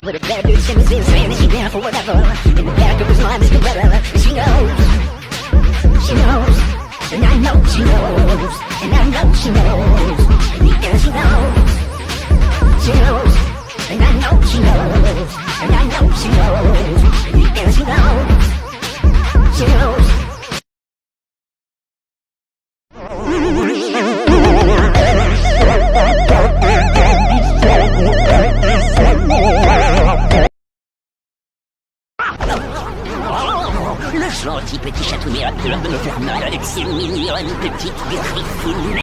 With a bad bitch in his ears saying that she down for whatever. In the back of his mind is the weather. She knows, and I know she knows, and I know she knows, and she knows, and I know she knows, and I know she knows, and she knows. Le gentil petit chatouilleur de l'homme de nos fermeurs avec ses mignonnes petites griffines.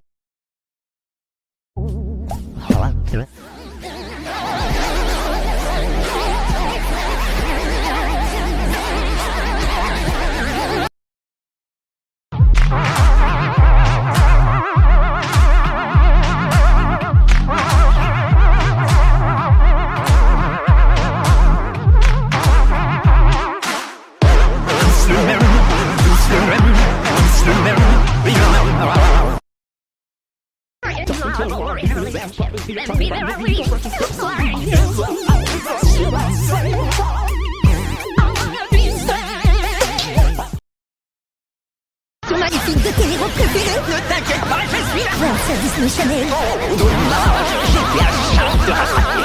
Ton magnifique de tes héros préférés. Ne t'inquiète pas, je suis là. Ouais, ça Disney Channel. J'ai la chance de rattraper.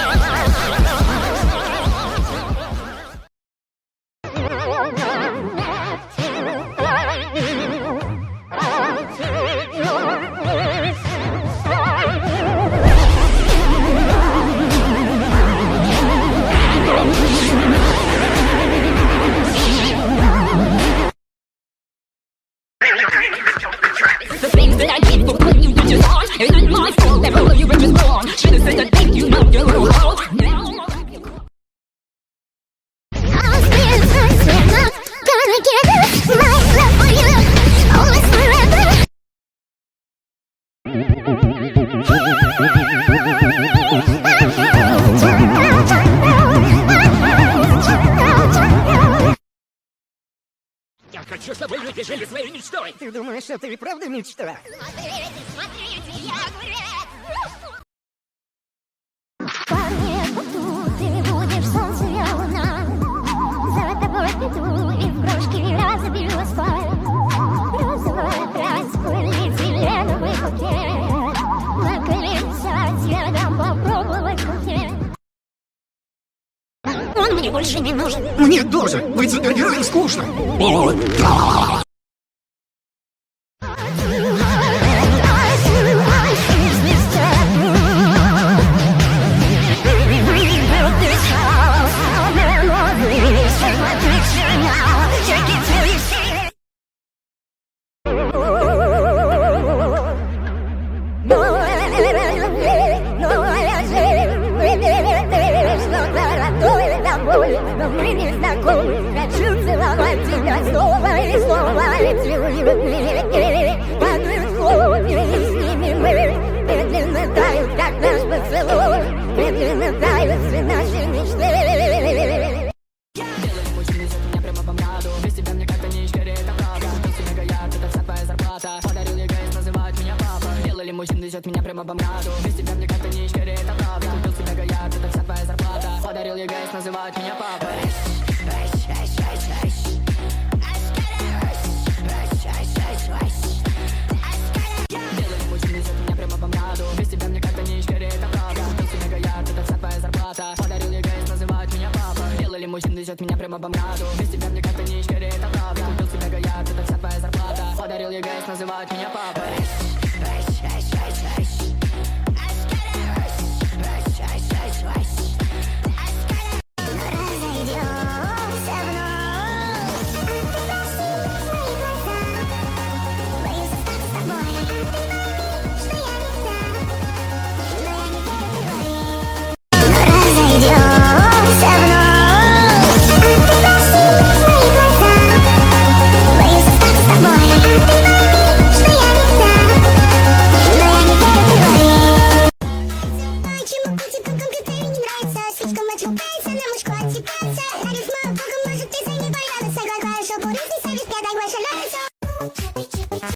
The things that I did for putting you with your heart. It isn't my fault that all of you were just wrong. Should've said that thing you know you're wrong. I'll stand up, gonna get my love for you, always forever. Я хочу, чтобы люди жили своей мечтой. Ты думаешь, это и правда мечта? Смотрите, я гуляю. По небу ты будешь солнце, я луна. За тобой приду и в крошки разбью асфальт. Розовая трасс, полиэтиленовый букет. Наколесать я дам попробовать букет. Он мне больше не нужен. Мне тоже. Быть супергероем скучно. Но мы не знакомы. Хочу целовать тебя снова и снова. Ведь любви падают слова, и с ними мы медленно тают, как наш поцелуй. Медленно тают все наши мечты. Делали мужчины, зовут меня прямо по мраду. Без тебя мне как-то не искали, это правда. Купил себе гаяк, это вся твоя зарплата. Подарил ей гайс, называют меня папа. Делали мужчины, зовут меня прямо по мраду. Без тебя мне как-то не искали, это правда. Купил себе гаяк, это вся твоя зарплата. Подарил ей гайс, называют меня папа. Делали мужчины, зовут меня прямо по мраду. Без тебя мне как-то не искали, это правда. Купил себе гаяк, это вся твоя зарплата. Подарил ей гайс, называют меня папа. Делали мужчины, зовут меня прямо по мраду. Без тебя мне как-то не искали, это правда. Купил себе гаяк, это вся твоя зарплата. Подарил ей гайс, называют меня папа. Разойдем.